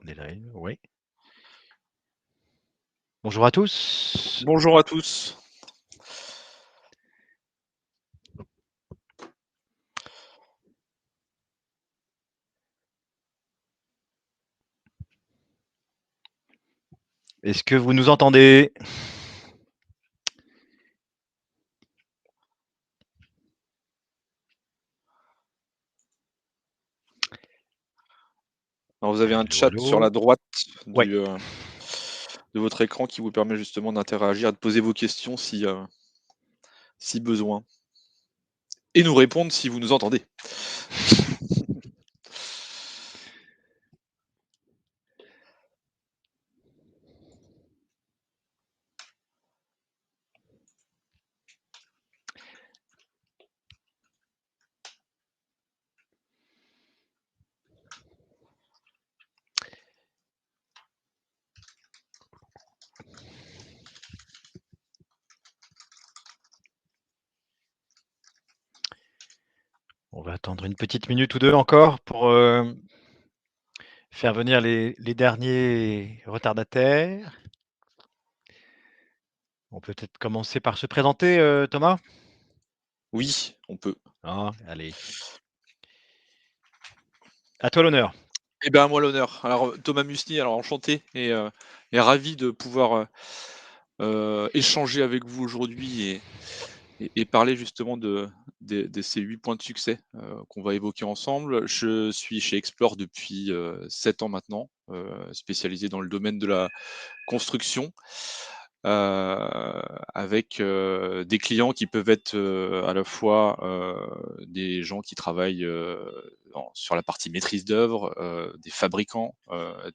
On est live, oui. Bonjour à tous. Bonjour à tous. Est-ce que vous nous entendez? Alors vous avez un Allô, chat sur allô? la droite Ouais. de votre écran qui vous permet justement d'interagir et de poser vos questions si besoin. Et nous répondre si vous nous entendez. On va attendre une petite minute ou deux encore pour faire venir les derniers retardataires. On peut peut-être commencer par se présenter, Thomas? Oui, on peut. Ah, allez. À toi l'honneur. Eh ben, à moi l'honneur. Alors, Thomas Musny, alors enchanté et ravi de pouvoir, échanger avec vous aujourd'hui et parler justement de ces 8 points de succès, qu'on va évoquer ensemble. Je suis chez Explore depuis, 7 ans maintenant, spécialisé dans le domaine de la construction, avec, des clients qui peuvent être, à la fois, des gens qui travaillent, sur la partie maîtrise d'œuvre, des fabricants,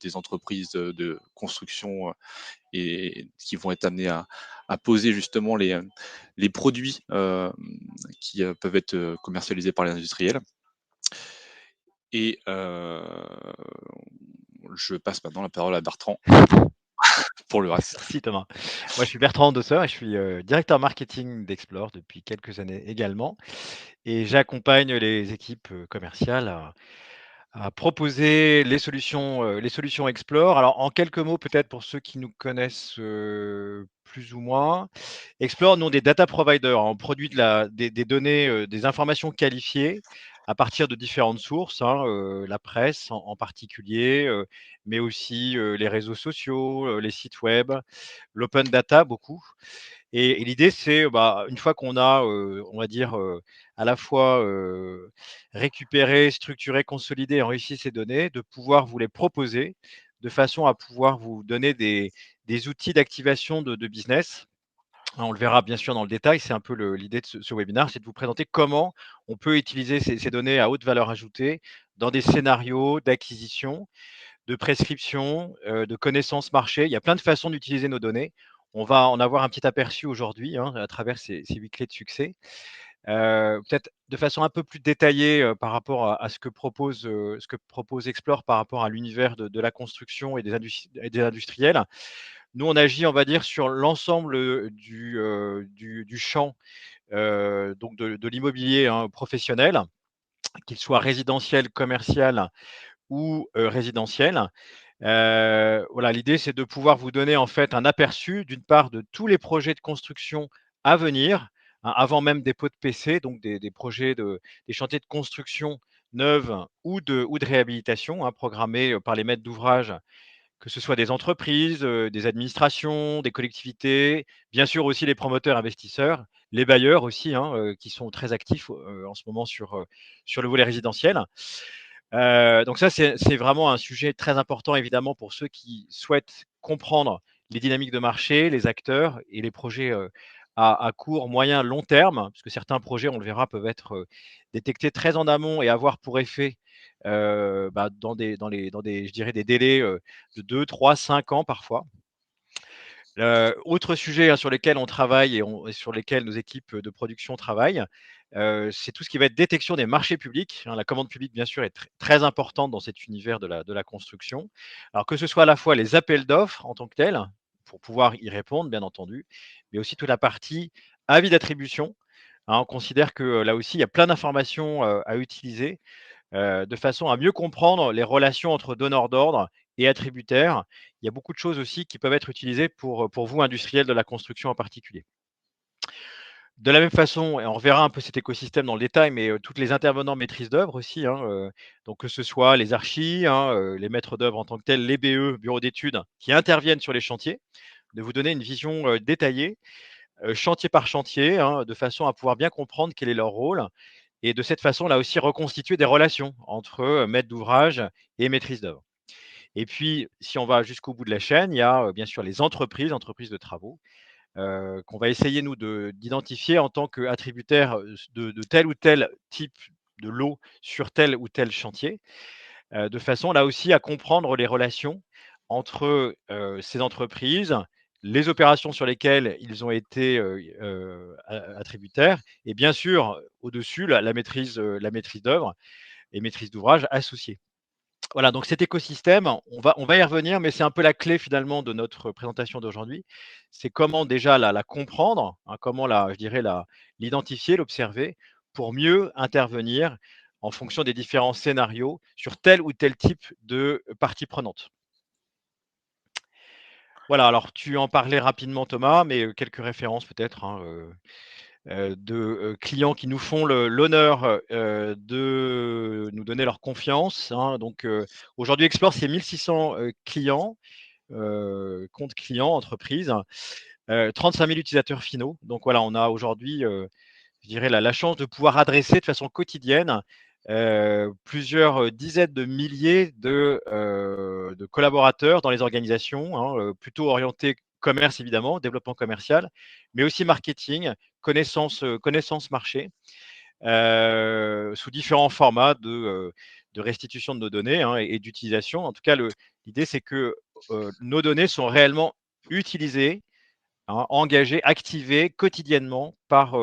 des entreprises, de construction, et qui vont être amenés à poser justement les produits, qui, peuvent être, commercialisés par les industriels et je passe maintenant la parole à Bertrand pour le reste. Merci Thomas. Moi, je suis Bertrand Dosseur et je suis, directeur marketing d'Explore depuis quelques années également et j'accompagne les équipes, commerciales à proposer les solutions Explore. Alors en quelques mots peut-être pour ceux qui nous connaissent, plus ou moins. Explore, nous, on est des data providers, hein. On produit des données, des informations qualifiées à partir de différentes sources, hein, la presse en particulier, mais aussi, les réseaux sociaux, les sites web, l'open data beaucoup. Et l'idée, c'est, bah, une fois qu'on a, on va dire, à la fois, récupéré, structuré, consolidé, enrichi ces données, de pouvoir vous les proposer de façon à pouvoir vous donner des outils d'activation de business. Hein, on le verra bien sûr dans le détail, c'est un peu l'idée de ce webinaire, c'est de vous présenter comment on peut utiliser ces données à haute valeur ajoutée dans des scénarios d'acquisition, de prescription, de connaissances marché. Il y a plein de façons d'utiliser nos données. On va en avoir un petit aperçu aujourd'hui, hein, à travers ces 8 clés de succès. Peut-être de façon un peu plus détaillée, par rapport à ce que propose Explore par rapport à l'univers de la construction et des industriels. Nous, on agit, on va dire, sur l'ensemble, du champ, donc de l'immobilier, hein, professionnel, qu'il soit résidentiel, commercial ou, résidentiel. Voilà, l'idée, c'est de pouvoir vous donner, en fait, un aperçu, d'une part, de tous les projets de construction à venir, hein, avant même des pots de PC, donc des projets des chantiers de construction neuves ou de réhabilitation, hein, programmés, par les maîtres d'ouvrage, que ce soit des entreprises, des administrations, des collectivités, bien sûr aussi les promoteurs investisseurs, les bailleurs aussi, hein, qui sont très actifs, en ce moment sur le volet résidentiel. Donc ça, c'est vraiment un sujet très important évidemment pour ceux qui souhaitent comprendre les dynamiques de marché, les acteurs et les projets, à court, moyen, long terme, parce que certains projets, on le verra, peuvent être, détectés très en amont et avoir pour effet, bah, dans des je dirais des délais, de 2, 3, 5 ans parfois. Autre sujet, hein, sur lesquels on travaille et sur lesquels nos équipes de production travaillent, c'est tout ce qui va être détection des marchés publics, hein. La commande publique, bien sûr, est très importante dans cet univers de la construction. Alors que ce soit à la fois les appels d'offres en tant que tels, pour pouvoir y répondre, bien entendu, mais aussi toute la partie avis d'attribution, hein. On considère que, là aussi, il y a plein d'informations, à utiliser, de façon à mieux comprendre les relations entre donneurs d'ordre et attributaire, il y a beaucoup de choses aussi qui peuvent être utilisées pour vous, industriels de la construction en particulier. De la même façon, et on reverra un peu cet écosystème dans le détail, mais toutes les intervenants maîtrise d'œuvre aussi, hein, donc que ce soit les archis, hein, les maîtres d'œuvre en tant que tels, les BE, bureaux d'études, qui interviennent sur les chantiers, de vous donner une vision détaillée, chantier par chantier, hein, de façon à pouvoir bien comprendre quel est leur rôle et de cette façon, là aussi, reconstituer des relations entre maître d'ouvrage et maîtrise d'œuvre. Et puis, si on va jusqu'au bout de la chaîne, il y a bien sûr les entreprises de travaux, qu'on va essayer nous d'identifier en tant qu'attributaires de tel ou tel type de lot sur tel ou tel chantier, de façon là aussi à comprendre les relations entre ces entreprises, les opérations sur lesquelles ils ont été attributaires, et bien sûr au-dessus la maîtrise d'œuvre et maîtrise d'ouvrage associée. Voilà, donc cet écosystème, on va y revenir, mais c'est un peu la clé finalement de notre présentation d'aujourd'hui. C'est comment déjà la comprendre, hein, comment je dirais l'identifier, l'observer, pour mieux intervenir en fonction des différents scénarios sur tel ou tel type de partie prenante. Voilà, alors tu en parlais rapidement Thomas, mais quelques références peut-être, hein, de clients qui nous font l'honneur de nous donner leur confiance, hein. Donc aujourd'hui Explore, c'est 1600 clients, comptes clients, entreprises, 35 000 utilisateurs finaux. Donc voilà, on a aujourd'hui, je dirais, la chance de pouvoir adresser de façon quotidienne plusieurs dizaines de milliers de collaborateurs dans les organisations, hein, plutôt orientés commerce évidemment, développement commercial, mais aussi marketing, connaissance marché, sous différents formats de restitution de nos données, hein, et d'utilisation. En tout cas, l'idée, c'est que nos données sont réellement utilisées, hein, engagées, activées quotidiennement par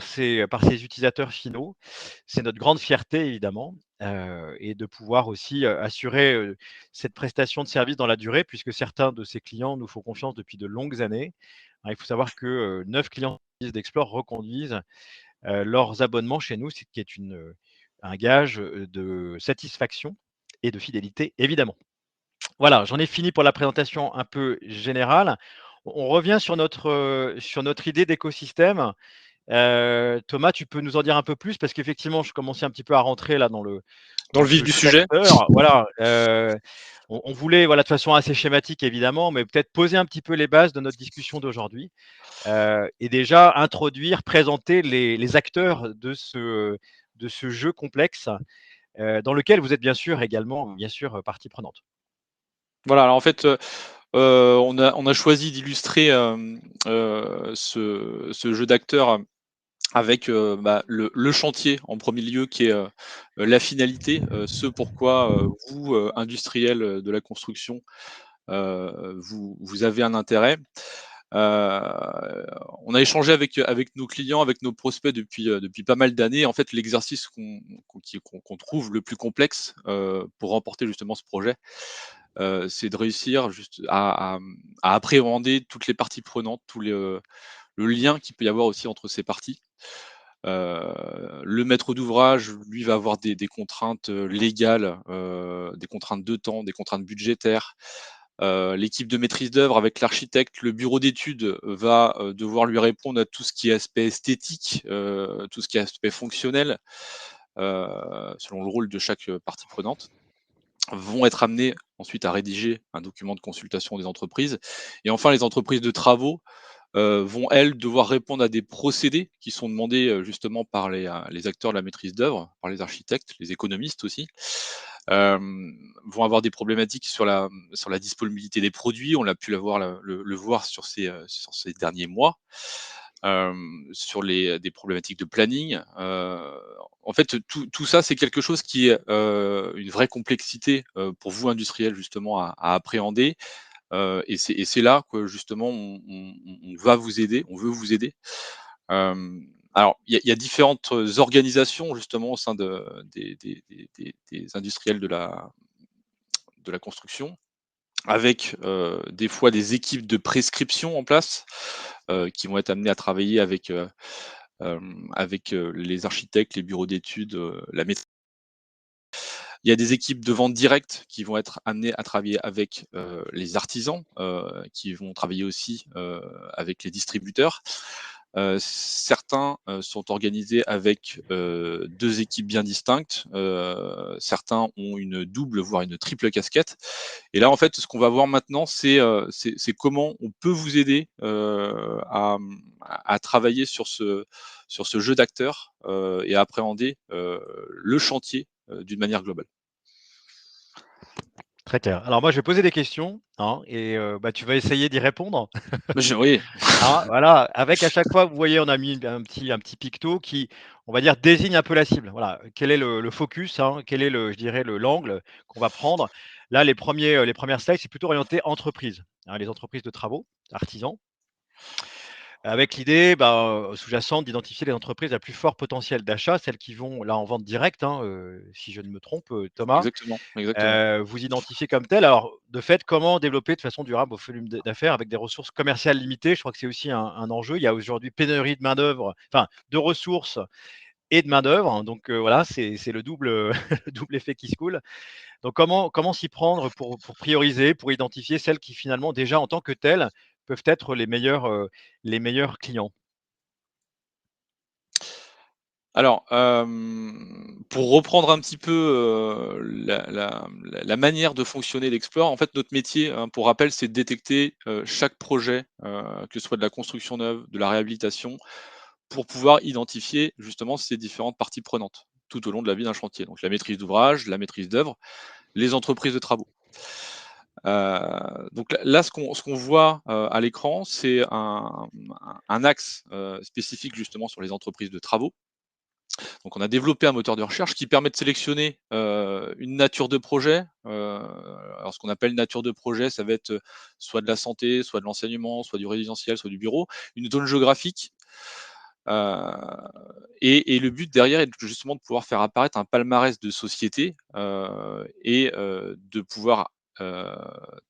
ces utilisateurs finaux. C'est notre grande fierté évidemment, et de pouvoir aussi assurer cette prestation de service dans la durée, puisque certains de ces clients nous font confiance depuis de longues années. Hein, il faut savoir que 9 clients d'Explore reconduisent leurs abonnements chez nous, ce qui est un gage de satisfaction et de fidélité évidemment. Voilà, j'en ai fini pour la présentation un peu générale. On revient sur notre idée d'écosystème. Thomas, tu peux nous en dire un peu plus? Parce qu'effectivement, je commençais un petit peu à rentrer là Dans dans le vif ce du jeu sujet. d'acteurs. Voilà, on voulait, voilà, de façon assez schématique évidemment, mais peut-être poser un petit peu les bases de notre discussion d'aujourd'hui, et déjà introduire, présenter les acteurs de ce jeu complexe, dans lequel vous êtes bien sûr également, bien sûr, partie prenante. Voilà, alors en fait, on a choisi d'illustrer, ce jeu d'acteurs avec, bah, le chantier en premier lieu qui est, la finalité, ce pourquoi, vous, industriels, de la construction, vous avez un intérêt. On a échangé avec nos clients, avec nos prospects depuis pas mal d'années. En fait, l'exercice qu'on trouve le plus complexe, pour remporter justement ce projet, c'est de réussir juste à appréhender toutes les parties prenantes, le lien qu'il peut y avoir aussi entre ces parties. Le maître d'ouvrage, lui, va avoir des contraintes, légales, des contraintes de temps, des contraintes budgétaires. L'équipe de maîtrise d'œuvre avec l'architecte, le bureau d'études va, devoir lui répondre à tout ce qui est aspect esthétique, tout ce qui est aspect fonctionnel, selon le rôle de chaque, partie prenante. Vont être amenés ensuite à rédiger un document de consultation des entreprises et enfin les entreprises de travaux vont elles devoir répondre à des procédés qui sont demandés, justement par les acteurs de la maîtrise d'œuvre, par les architectes, les économistes aussi. Vont avoir des problématiques sur la disponibilité des produits. On a pu le voir sur ces derniers mois. Sur des problématiques de planning. En fait, tout ça, c'est quelque chose qui est, une vraie complexité, pour vous industriels justement à appréhender. Et c'est là que justement on va vous aider, on veut vous aider. Alors il y a différentes organisations justement au sein des industriels de la construction, avec, des fois des équipes de prescription en place, qui vont être amenées à travailler avec les architectes, les bureaux d'études, la maîtrise. Il y a des équipes de vente directe qui vont être amenées à travailler avec les artisans, qui vont travailler aussi avec les distributeurs. Certains sont organisés avec 2 équipes bien distinctes. Certains ont une double, voire une triple casquette. Et là, en fait, ce qu'on va voir maintenant, c'est comment on peut vous aider à travailler sur ce jeu d'acteurs et à appréhender le chantier d'une manière globale. Très clair. Alors moi, je vais poser des questions, hein, et bah, tu vas essayer d'y répondre. Oui, Hein, voilà, avec à chaque fois, vous voyez, on a mis un petit picto qui, on va dire, désigne un peu la cible. Voilà, quel est le focus, hein, quel est le je dirais l'angle qu'on va prendre. Là, les premières slides, c'est plutôt orienté entreprise, hein, les entreprises de travaux, artisans. Avec l'idée, bah, sous-jacente d'identifier les entreprises à plus fort potentiel d'achat, celles qui vont là en vente directe, hein, si je ne me trompe, Thomas. exactement, exactement. Vous identifiez comme telles. Alors, de fait, comment développer de façon durable vos volumes d'affaires avec des ressources commerciales limitées? Je crois que c'est aussi un enjeu. Il y a aujourd'hui pénurie de main-d'œuvre, enfin, de ressources et de main-d'œuvre, hein, donc voilà, c'est le double, le double effet qui se coule. Donc comment s'y prendre pour prioriser, pour identifier celles qui finalement déjà en tant que telles peuvent être les meilleurs clients? Alors, pour reprendre un petit peu, la manière de fonctionner d'Explore, en fait, notre métier, hein, pour rappel, c'est de détecter, chaque projet, que ce soit de la construction neuve, de la réhabilitation, pour pouvoir identifier justement ces différentes parties prenantes, tout au long de la vie d'un chantier. Donc la maîtrise d'ouvrage, la maîtrise d'œuvre, les entreprises de travaux. Donc là, ce qu'on voit, à l'écran, c'est un axe, spécifique justement sur les entreprises de travaux. Donc on a développé un moteur de recherche qui permet de sélectionner, une nature de projet. Alors ce qu'on appelle nature de projet, ça va être, soit de la santé, soit de l'enseignement, soit du résidentiel, soit du bureau, une zone géographique, heu et le but derrière est justement de pouvoir faire apparaître un palmarès de sociétés, de pouvoir, heu,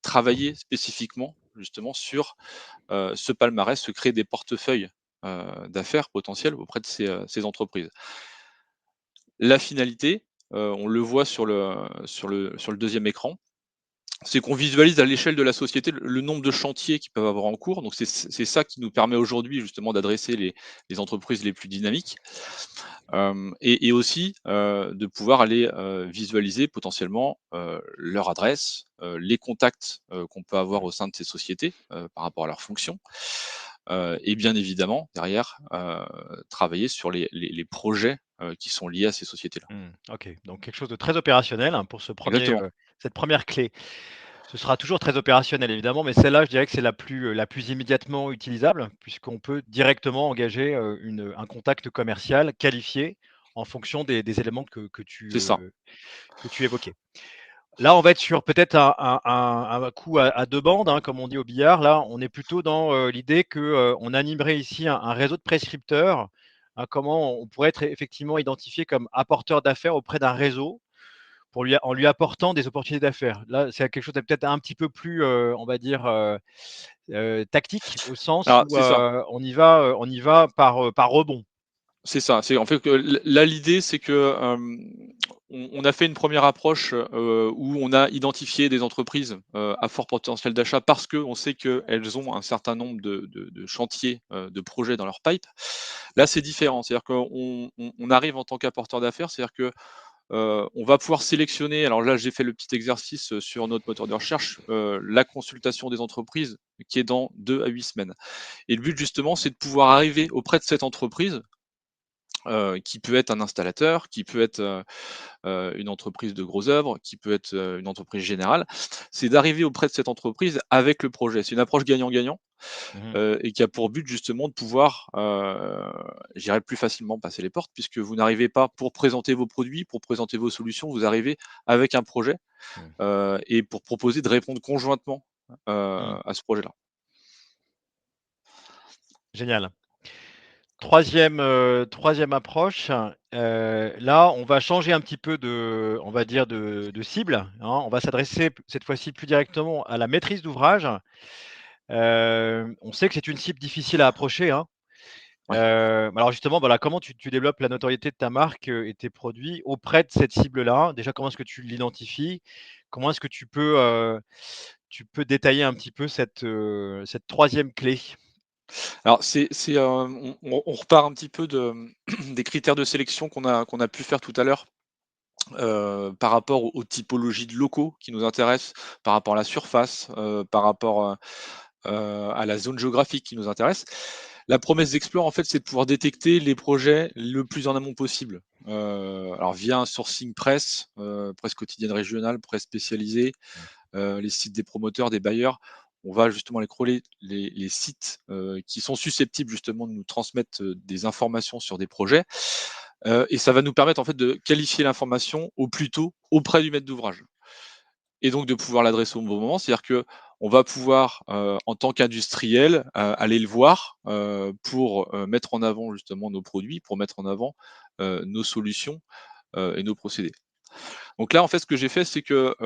travailler spécifiquement justement sur, ce palmarès, se créer des portefeuilles, d'affaires potentiels auprès de ces entreprises. La finalité, on le voit sur le 2e écran, c'est qu'on visualise à l'échelle de la société le nombre de chantiers qu'ils peuvent avoir en cours. Donc c'est ça qui nous permet aujourd'hui justement d'adresser les entreprises les plus dynamiques, hem et aussi, de pouvoir aller, visualiser potentiellement, leur adresse, les contacts, qu'on peut avoir Mmh. au sein de ces sociétés, par rapport à leurs fonctions, et bien évidemment derrière, travailler sur les projets, qui sont liés à ces sociétés-là. Mmh, OK, donc quelque chose de très opérationnel, hein, pour Exactement. cette première clé. Ce sera toujours très opérationnel évidemment, mais celle-là, je dirais que c'est la plus immédiatement utilisable puisqu'on peut directement engager, un contact commercial qualifié en fonction des éléments C'est ça. que tu évoquais. Là, on va être sur peut-être un coup à 2 bandes, hein, comme on dit au billard. Là, on est plutôt dans, l'idée que, on animerait ici un réseau de prescripteurs. Hein, comment on pourrait être effectivement identifié comme apporteur d'affaires auprès d'un réseau en lui apportant des opportunités d'affaires. Là, c'est quelque chose de peut-être un petit peu plus, on va dire, tactique au sens Alors où, c'est ça. on y va par rebond. C'est ça, c'est en fait que là l'idée c'est que, on a fait une première approche, où on a identifié des entreprises, à fort potentiel d'achat parce qu'on sait qu'elles ont un certain nombre de chantiers, de projets dans leur pipe. Là, c'est différent, c'est-à-dire qu'on arrive en tant qu'apporteur d'affaires, c'est-à-dire que, on va pouvoir sélectionner, alors là, j'ai fait le petit exercice, sur notre moteur de recherche, la consultation des entreprises qui est dans 2 à 8 semaines et le but justement, c'est de pouvoir arriver auprès de cette entreprise, qui peut être un installateur, qui peut être, une entreprise de gros œuvres, qui peut être, une entreprise générale. C'est d'arriver auprès de cette entreprise avec le projet. C'est une approche gagnant-gagnant, Mmh. et qui a pour but justement de pouvoir, je dirais plus facilement passer les portes puisque vous n'arrivez pas pour présenter vos produits, pour présenter vos solutions, vous arrivez avec un projet, Mmh. et pour proposer de répondre conjointement, Mmh. à ce projet-là. Génial. 3e approche, là, on va changer un petit peu on va dire de cible, hein. On va s'adresser cette fois-ci plus directement à la maîtrise d'ouvrage. On sait que c'est une cible difficile à approcher, hein. Ouais. Alors justement, voilà, comment tu développes la notoriété de ta marque, et tes produits auprès de cette cible-là? Déjà, comment est-ce que tu l'identifies? Comment est-ce que tu peux détailler un petit peu cette 3e clé? Alors on repart un petit peu des critères de sélection qu'on a pu faire tout à l'heure, par rapport aux typologies de locaux qui nous intéressent, par rapport à la surface, par rapport, à la zone géographique qui nous intéresse. La promesse d'Explore, en fait, c'est de pouvoir détecter les projets le plus en amont possible. Alors via un sourcing presse, presse quotidienne régionale, presse spécialisée, les sites des promoteurs, des bailleurs. On va justement aller crawler les sites, qui sont susceptibles justement de nous transmettre, des informations sur des projets, et ça va nous permettre en fait de qualifier l'information au plus tôt auprès du maître d'ouvrage et donc de pouvoir l'adresser au bon moment. C'est-à-dire que on va pouvoir, en tant qu'industriel, aller le voir, pour, mettre en avant justement nos produits, pour mettre en avant, nos solutions, et nos procédés. Donc là, en fait, ce que j'ai fait, c'est que,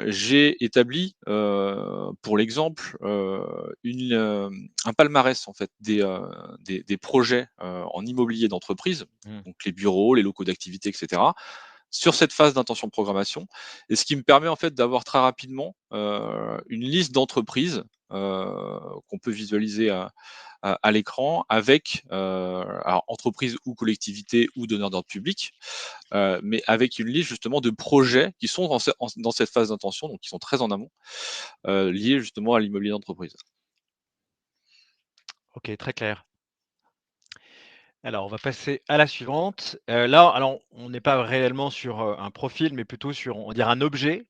j'ai établi, pour l'exemple, un palmarès en fait des projets, en immobilier d'entreprise, Mmh. donc les bureaux, les locaux d'activité et cetera, sur cette phase d'intention de programmation et ce qui me permet en fait d'avoir très rapidement, une liste d'entreprises, qu'on peut visualiser à l'écran avec, alors entreprises ou collectivités ou donneurs d'ordre public, mais avec une liste justement de projets qui sont dans cette phase d'intention, donc qui sont très en amont, liés justement à l'immobilier d'entreprise. OK, très clair. Alors, on va passer à la suivante. Là, alors, on n'est pas réellement sur, un profil, mais plutôt sur, on va dire, un objet.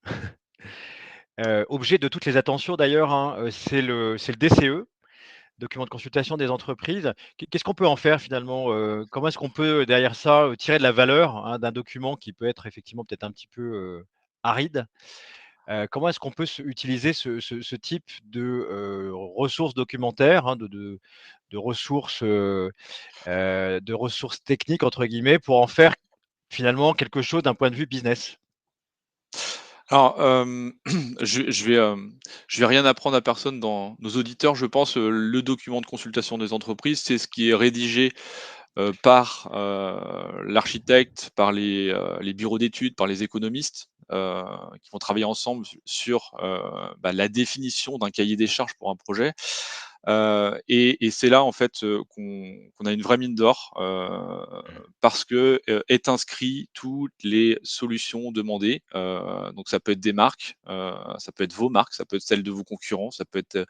Objet de toutes les attentions d'ailleurs, hein, c'est le DCE, document de consultation des entreprises. Qu'est-ce qu'on peut en faire finalement? Comment est-ce qu'on peut, derrière ça, tirer de la valeur, hein, d'un document qui peut être effectivement peut-être un petit peu, aride? Comment est-ce qu'on peut utiliser ce type ressources documentaires, hein, de ressources «techniques» entre guillemets pour en faire finalement quelque chose d'un point de vue business? Alors, je vais rien apprendre à personne dans nos auditeurs, je pense, le document de consultation des entreprises, c'est ce qui est rédigé, par, l'architecte, par les bureaux d'études, par les économistes, qui vont travailler ensemble sur, bah, la définition d'un cahier des charges pour un projet. Et c'est là en fait, qu'on a une vraie mine d'or, Mmh. parce que, est inscrit toutes les solutions demandées. Donc ça peut être des marques, ça peut être vos marques, ça peut être celles de vos concurrents, ça peut être,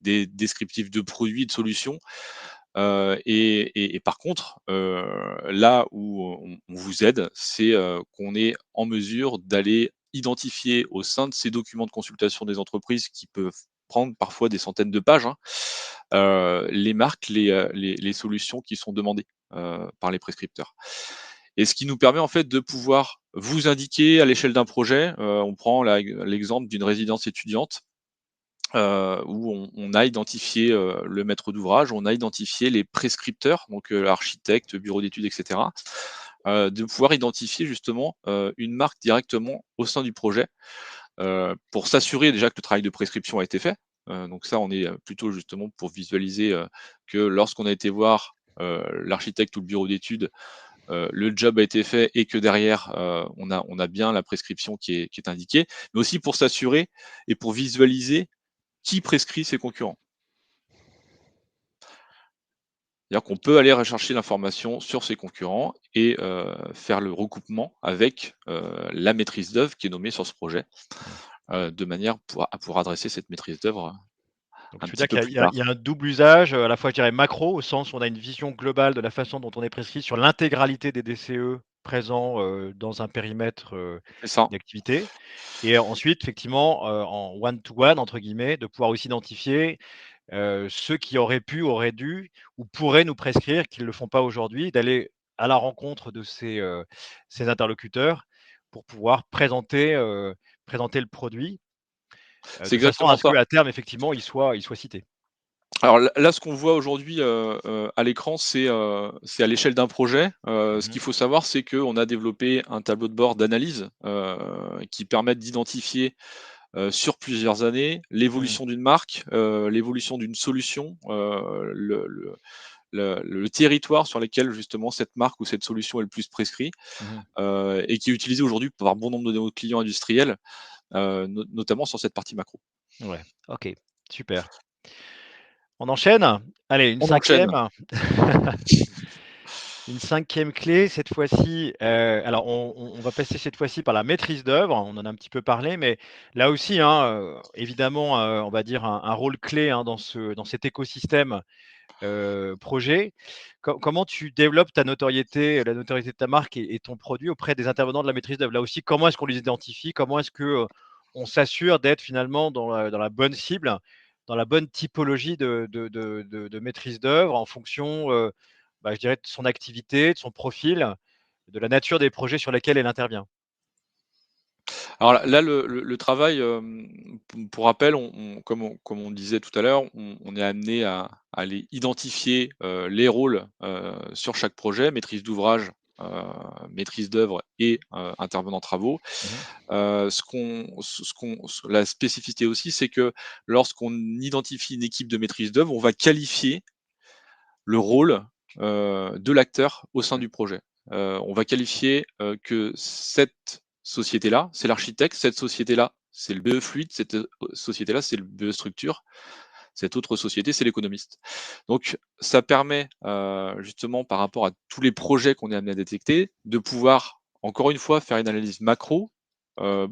des descriptifs de produits, de solutions. Et par contre, là où on vous aide, c'est, qu'on est en mesure d'aller identifier au sein de ces documents de consultation des entreprises qui peuvent prendre parfois des centaines de pages, hein, les marques, les solutions qui sont demandées, par les prescripteurs. Et ce qui nous permet en fait de pouvoir vous indiquer à l'échelle d'un projet, on prend l'exemple d'une résidence étudiante, où on a identifié, le maître d'ouvrage, on a identifié les prescripteurs, donc architecte, bureau d'études et cetera. De pouvoir identifier justement, une marque directement au sein du projet, pour s'assurer déjà que le travail de prescription a été fait. Donc ça, on est, plutôt justement pour visualiser, que lorsqu'on a été voir, l'architecte ou le bureau d'études, le job a été fait et que derrière, on a bien la prescription qui est indiquée, mais aussi pour s'assurer et pour visualiser qui prescrit ses concurrents. C'est-à-dire qu'on peut aller rechercher l'information sur ses concurrents et faire le recoupement avec, la maîtrise d'œuvre qui est nommée sur ce projet, Mmh. de manière pour adresser cette maîtrise d'œuvre Donc un tu veux petit dire peu qu'il y a plus il y a tard. il y a un double usage, à la fois je dirais macro, au sens où on a une vision globale de la façon dont on est prescrit sur l'intégralité des DCE présents, dans un périmètre, C'est ça. d'activité et ensuite effectivement, en «one to one» entre guillemets, de pouvoir aussi identifier, ceux qui auraient pu, auraient dû ou pourraient nous prescrire, qui ne le font pas aujourd'hui, d'aller à la rencontre de ces interlocuteurs pour pouvoir présenter le produit, C'est de façon à exactement ce ça. qu'à terme effectivement il soit cité. Alors là, ce qu'on voit aujourd'hui, à l'écran, c'est à l'échelle d'un projet. Ce Mmh. qu'il faut savoir, c'est qu'on a développé un tableau de bord d'analyse, qui permettent d'identifier, sur plusieurs années, Mmh. l'évolution d'une marque, l'évolution d'une solution, le territoire sur lequel justement cette marque ou cette solution est le plus prescrit, Mmh. et qui est utilisé aujourd'hui par bon nombre de nos clients industriels, notamment sur cette partie macro. Ouais, OK, super. On enchaîne? Allez, une On enchaîne. cinquième. Une cinquième clé, cette fois-ci, alors on va passer cette fois-ci par la maîtrise d'œuvre. On en a un petit peu parlé, mais là aussi, hein, évidemment, on va dire un rôle clé, hein, dans cet écosystème, projet. Comment tu développes ta notoriété, la notoriété de ta marque et ton produit auprès des intervenants de la maîtrise d'œuvre? Là aussi, comment est-ce qu'on les identifie? Comment est-ce que, on s'assure d'être finalement dans la bonne cible, dans la bonne typologie de maîtrise d'œuvre en fonction, bah, je dirais de son activité, de son profil, de la nature des projets sur lesquels elle intervient? Alors là, le travail, pour rappel, comme on disait tout à l'heure, on est amené à aller identifier, les rôles, sur chaque projet, maîtrise d'ouvrage, heu, maîtrise d'œuvre et intervenant travaux. Mmh. La spécificité aussi, c'est que lorsqu'on identifie une équipe de maîtrise d'œuvre, on va qualifier le rôle, de l'acteur au sein Mmh. du projet. On va qualifier, que cette société-là, c'est l'architecte, cette société-là, c'est le BE fluide, cette, société-là, c'est le BE structure, cette autre société, c'est l'économiste. Donc ça permet, justement par rapport à tous les projets qu'on est amené à détecter, de pouvoir, encore une fois, faire une analyse macro,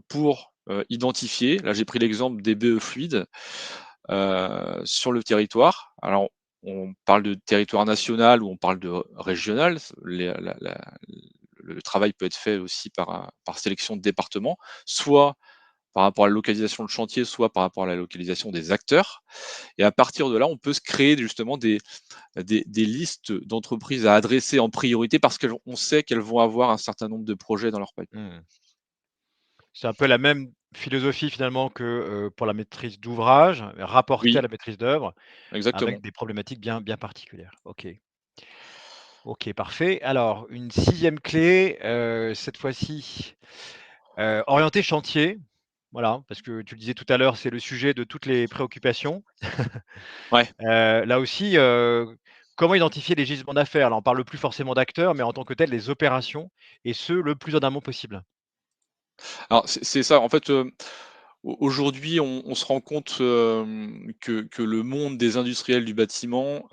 pour, identifier, là j'ai pris l'exemple des BE fluides, sur le territoire. Alors, on parle de territoire national ou on parle de régional. Le travail peut être fait aussi par sélection de départements, soit par rapport à la localisation de chantier, soit par rapport à la localisation des acteurs. Et à partir de là, on peut se créer justement des listes d'entreprises à adresser en priorité parce qu'on sait qu'elles vont avoir un certain nombre de projets dans leur pipeline. Mmh. C'est un peu la même philosophie finalement que, pour la maîtrise d'ouvrage, rapportée à Oui, la maîtrise d'œuvre, avec exactement. des problématiques bien particulières. OK. OK, parfait. Alors une sixième clé, cette fois-ci, orientée chantier. Voilà, parce que tu le disais tout à l'heure, c'est le sujet de toutes les préoccupations. Ouais. Là aussi, comment identifier les gisements d'affaires? Là, on parle plus forcément d'acteurs, mais en tant que tels, les opérations et ce, le plus en amont possible. Alors c'est ça, en fait, aujourd'hui, on se rend compte, que le monde des industriels du bâtiment,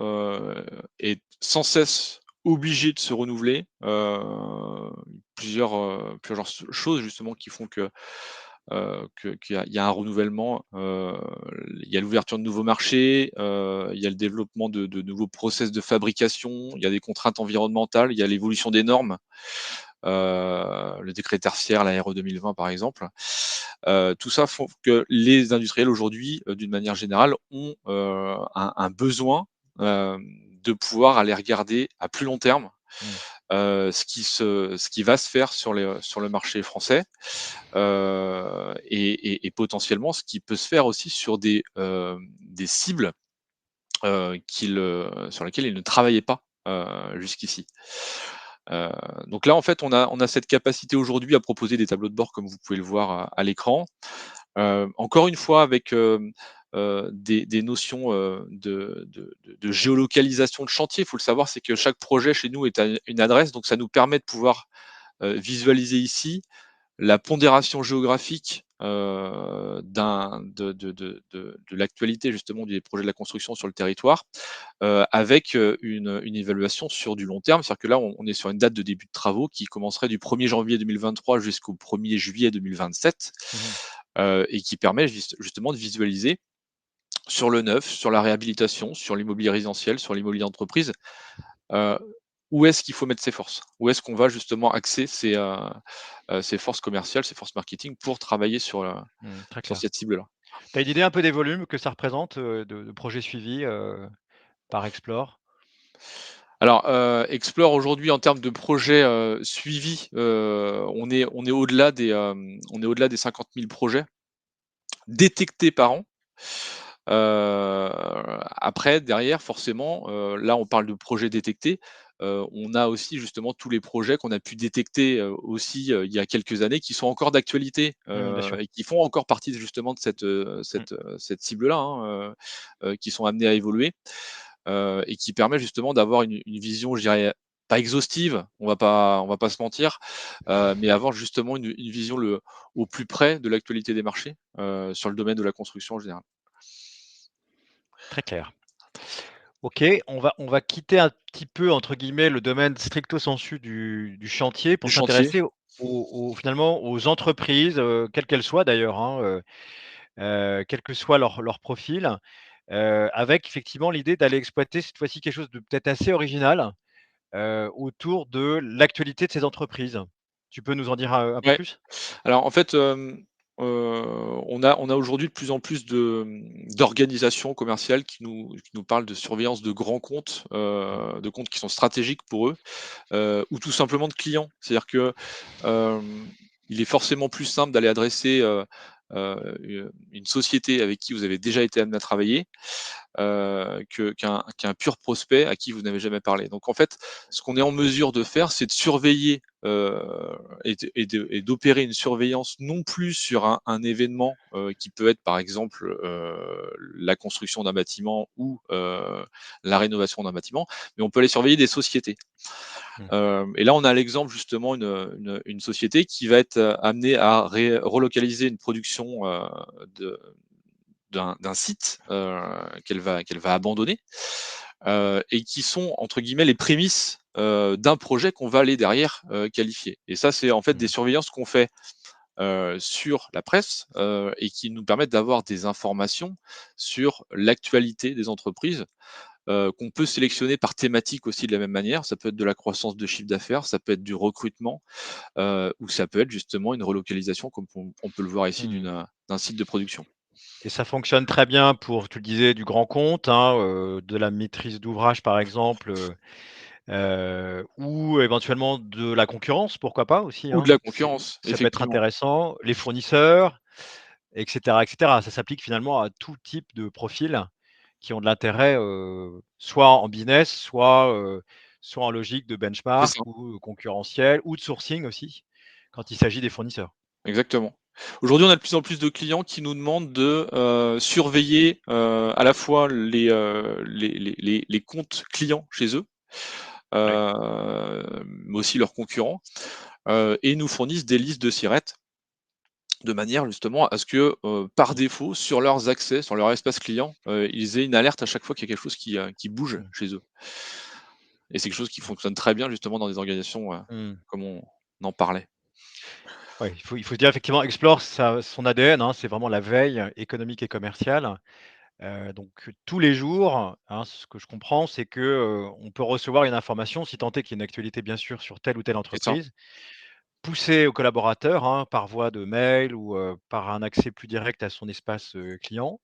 est sans cesse obligé de se renouveler. Plusieurs choses justement qui font qu'il y a un renouvellement, il y a l'ouverture de nouveaux marchés, il y a le développement de nouveaux process de fabrication, il y a des contraintes environnementales, il y a l'évolution des normes, le décret tertiaire, la RE 2020 par exemple. Tout ça font que les industriels aujourd'hui, d'une manière générale, ont, un besoin, de pouvoir aller regarder à plus long terme, Mmh. ce qui va se faire sur le marché français, et potentiellement ce qui peut se faire aussi sur des cibles, sur lesquelles ils ne travaillaient pas, jusqu'ici. Heu, donc là, en fait, on a cette capacité aujourd'hui à proposer des tableaux de bord comme vous pouvez le voir à l'écran. Encore une fois avec, des notions, de géolocalisation de chantier. Il faut le savoir, c'est que chaque projet chez nous est à une adresse, donc ça nous permet de pouvoir, visualiser ici la pondération géographique, de l'actualité justement des projets de la construction sur le territoire, avec, une évaluation sur du long terme. C'est-à-dire que là, on est sur une date de début de travaux qui commencerait du 1er janvier 2023 jusqu'au 1er juillet 2027, Mmh. et qui permet justement de visualiser sur le neuf, sur la réhabilitation, sur l'immobilier résidentiel, sur l'immobilier d'entreprise, heu, où est-ce qu'il faut mettre ses forces? Où est-ce qu'on va justement axer ses forces commerciales, ses forces marketing pour travailler Mmh, très sur clair. cette cible-là? Tu as une idée un peu des volumes que ça représente, de projets suivis, par Explore? Alors, Explore aujourd'hui en termes de projets, suivis, on est au-delà des 50 000 projets détectés par an. Après derrière forcément, là on parle de projets détectés, on a aussi justement tous les projets qu'on a pu détecter, aussi, il y a quelques années qui sont encore d'actualité, Mmh, bien sûr. et qui font encore partie justement de Mmh. cette cible-là, hein, qui sont amenés à évoluer. et qui permet justement d'avoir une vision, je dirais, pas exhaustive, on va pas se mentir, mais avoir justement une vision au plus près de l'actualité des marchés, sur le domaine de la construction en général. Très clair. OK, on va quitter un petit peu, entre guillemets, «le domaine stricto sensu du chantier» Du pour chantier. s'intéresser finalement aux entreprises, quelles qu'elles soient d'ailleurs, hein, quel que soit leur profil, avec effectivement l'idée d'aller exploiter cette fois-ci quelque chose de peut-être assez original, autour de l'actualité de ces entreprises. Tu peux nous en dire un peu Ouais. plus? Alors en fait, on a aujourd'hui de plus en plus d'organisations commerciales qui nous parlent de surveillance de grands comptes, Mmh. de comptes qui sont stratégiques pour eux, ou tout simplement de clients. C'est-à-dire que, il est forcément plus simple d'aller adresser, une société avec qui vous avez déjà été amené à travailler, qu'un pur prospect à qui vous n'avez jamais parlé. Donc en fait, ce qu'on est en mesure de faire, c'est de surveiller, et d'opérer une surveillance non plus sur un événement, qui peut être par exemple, la construction d'un bâtiment ou, la rénovation d'un bâtiment, mais on peut aller surveiller des sociétés. Mmh. Et là, on a l'exemple justement une société qui va être, amenée à relocaliser une production, de d'un site, qu'elle va abandonner, et qui sont entre guillemets «les prémices», d'un projet qu'on va aller derrière, qualifier. Et ça, c'est en fait des Mmh. surveillances qu'on fait, sur la presse, et qui nous permettent d'avoir des informations sur l'actualité des entreprises, qu'on peut sélectionner par thématique aussi de la même manière. Ça peut être de la croissance de chiffre d'affaires, ça peut être du recrutement, ou ça peut être justement une relocalisation comme on peut le voir ici Mmh. d'un site de production. Et ça fonctionne très bien pour, tu le disais, du grand compte, hein, de la maîtrise d'ouvrage par exemple, ou éventuellement de la concurrence, pourquoi pas aussi, Ou de hein? la concurrence, Ça peut être effectivement. intéressant, les fournisseurs et cetera. Ça s'applique finalement à tout type de profils qui ont de l'intérêt, soit en business, soit en logique de C'est benchmark ça, ou concurrentiel ou de sourcing aussi, quand il s'agit des fournisseurs. exactement. Aujourd'hui, on a de plus en plus de clients qui nous demandent de, surveiller, à la fois les comptes clients chez eux, Ouais. mais aussi leurs concurrents, et nous fournissent des listes de sirettes de manière justement à ce que, par défaut, sur leurs accès, sur leur espace client, ils aient une alerte à chaque fois qu'il y a quelque chose qui bouge Mmh. chez eux. Et c'est quelque chose qui fonctionne très bien justement dans des organisations, Mmh. comme on en parlait. Ouais, il faut se dire effectivement Explore son ADN, hein, c'est vraiment la veille économique et commerciale. Donc tous les jours, hein, ce que je comprends, c'est que, on peut recevoir une information, si tant est qu'il y a une actualité bien sûr sur telle ou telle C'est ça, entreprise, poussée aux collaborateurs, hein, par voie de mail ou, par un accès plus direct à son espace, client,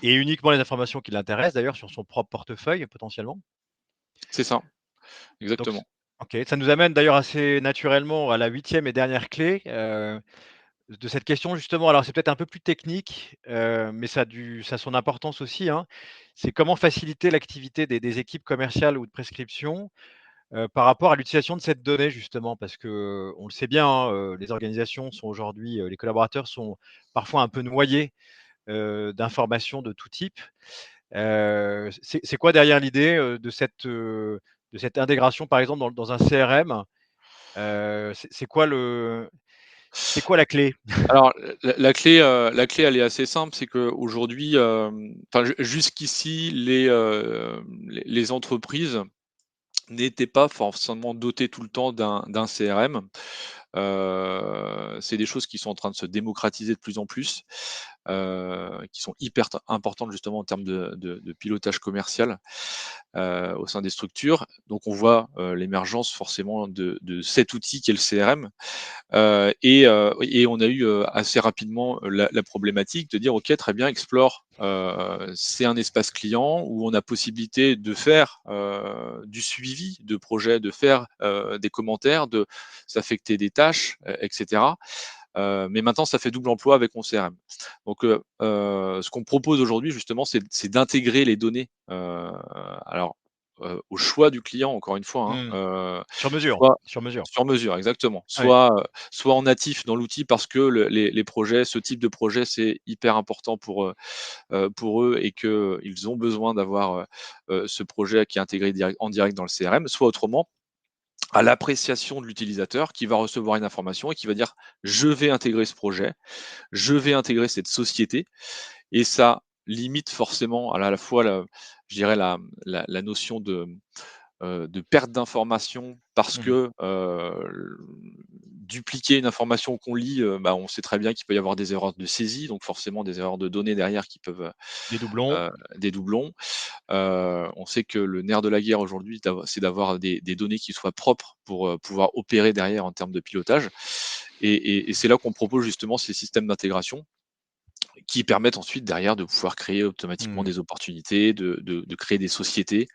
et uniquement les informations qui l'intéressent d'ailleurs sur son propre portefeuille potentiellement. c'est ça, Donc c exactement. OK, ça nous amène d'ailleurs assez naturellement à la huitième et dernière clé, de cette question justement. Alors c'est peut-être un peu plus technique, mais ça a son importance aussi, hein. C'est comment faciliter l'activité des équipes commerciales ou de prescription, par rapport à l'utilisation de cette donnée justement? Parce que, on le sait bien, hein, les organisations sont aujourd'hui, les collaborateurs sont parfois un peu noyés, d'informations de tout type. C'est quoi derrière l'idée, de cette intégration par exemple dans un CRM? C'est quoi la clé? Alors la clé, elle est assez simple, c'est qu'aujourd'hui, enfin jusqu'ici, les entreprises n'étaient pas forcément dotées tout le temps d'un CRM. C'est des choses qui sont en train de se démocratiser de plus en plus, qui sont hyper importantes justement en termes de pilotage commercial, au sein des structures. Donc on voit, l'émergence forcément de cet outil qui est le CRM. Et on a eu, assez rapidement, la problématique de dire: «OK, très bien, Explore, c'est un espace client où on a possibilité de faire, du suivi de projet, de faire, des commentaires, de s'affecter des tâches, et cetera. Mais maintenant ça fait double emploi avec mon CRM». Donc ce qu'on propose aujourd'hui justement, c'est d'intégrer les données, alors au choix du client encore une fois, Mmh. hein, Sur mesure, soit sur mesure. sur mesure, exactement. Ouais. Soit en natif dans l'outil parce que les projets, ce type de projet, c'est hyper important pour eux et qu'ils ont besoin d'avoir, ce projet qui est intégré en direct dans le CRM, soit autrement, à l'appréciation de l'utilisateur qui va recevoir une information et qui va dire: «Je vais intégrer ce projet, je vais intégrer cette société» et ça limite forcément à la fois je dirais la notion de perte d'information parce Mmh. que, dupliquer une information qu'on lit, bah, on sait très bien qu'il peut y avoir des erreurs de saisie, donc forcément des erreurs de données derrière qui peuvent, Des doublons. des doublons. On sait que le nerf de la guerre aujourd'hui, c'est d'avoir des données qui soient propres pour, pouvoir opérer derrière en termes de pilotage et c'est là qu'on propose justement ces systèmes d'intégration qui permettent ensuite derrière de pouvoir créer automatiquement Mmh. des opportunités, de créer des sociétés,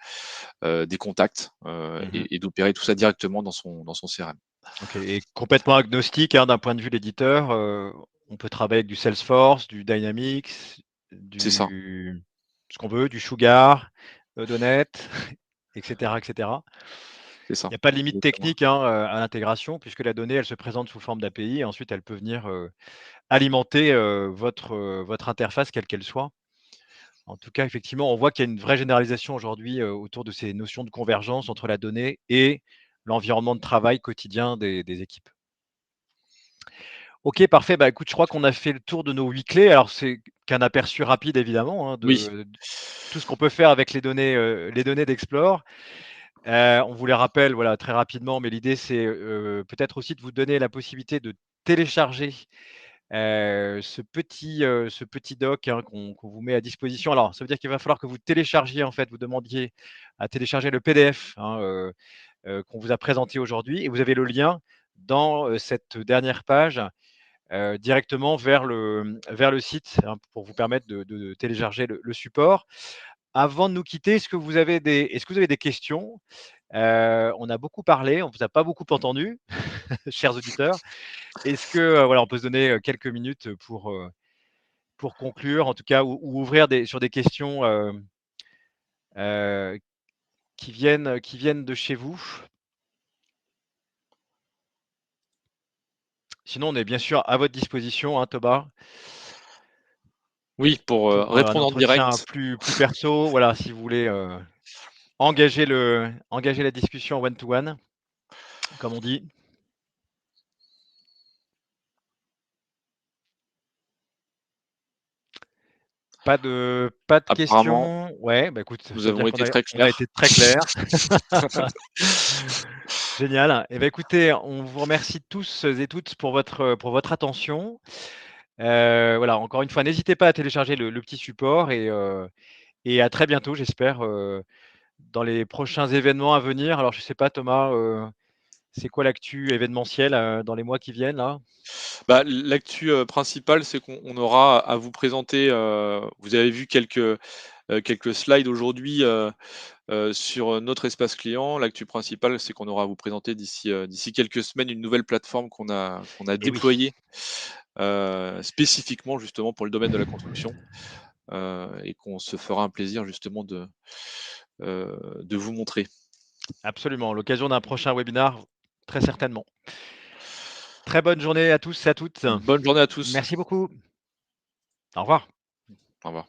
des contacts, Mmh. et d'opérer tout ça directement dans son CRM. OK, et complètement agnostique, hein, d'un point de vue l'éditeur, on peut travailler avec du Salesforce, du Dynamics, C'est ça, du ce qu'on veut, du Sugar, .NET et cetera et cetera. c'est Il ça. y a pas de limite Exactement. technique, hein, à l'intégration puisque la donnée, elle se présente sous forme d'API et ensuite elle peut venir, alimenter, votre interface quelle qu'elle soit. En tout cas, effectivement, on voit qu'il y a une vraie généralisation aujourd'hui, autour de ces notions de convergence entre la donnée et l'environnement de travail quotidien des équipes. OK, parfait. Bah, écoute, je crois qu'on a fait le tour de nos 8 clés. Alors, c'est qu'un aperçu rapide évidemment, hein, Oui, de tout ce qu'on peut faire avec les données d'Explore. On vous les rappelle, voilà, très rapidement, mais l'idée c'est, peut-être aussi de vous donner la possibilité de télécharger, ce petit doc, hein, qu'on vous met à disposition. Alors, ça veut dire qu'il va falloir que vous téléchargiez, en fait, vous demandiez à télécharger le PDF, hein, qu'on vous a présenté aujourd'hui et vous avez le lien dans, cette dernière page, directement vers le site, hein, pour vous permettre de télécharger le support. Avant de nous quitter, est-ce que vous avez des questions? On a beaucoup parlé, on vous a pas beaucoup entendu, chers auditeurs. Est-ce que, voilà, on peut se donner, quelques minutes pour conclure, en tout cas, ou ouvrir sur des questions, heu, qui viennent de chez vous? Sinon, on est bien sûr à votre disposition, hein, Thomas, oui, pour, pour, un répondre en entretien direct. plus perso. Voilà, si vous voulez, engager la discussion one to one, comme on dit. Pas de Apparemment, questions? Ouais, bah, écoute, ça nous veut dire avons qu'on été a très on a clairs. été très clair. Génial. Et bah, écoutez, on vous remercie tous et toutes pour votre attention. Voilà, encore une fois, n'hésitez pas à télécharger le petit support et à très bientôt, j'espère, dans les prochains événements à venir. Alors, je sais pas, Thomas, c'est quoi l'actu événementielle, dans les mois qui viennent là? Bah, l'actu, principale, c'est qu'on aura à vous présenter, vous avez vu quelques slides aujourd'hui, sur, notre espace client. L'actu principale, c'est qu'on aura à vous présenter d'ici quelques semaines une nouvelle plateforme qu'on a Eh oui, déployée, spécifiquement justement pour le domaine de la construction, et qu'on se fera un plaisir justement de vous montrer. absolument. L'occasion d'un prochain webinar, très certainement. Très bonne journée à tous et à toutes. Bonne journée à tous. Merci beaucoup. Au revoir. Au revoir.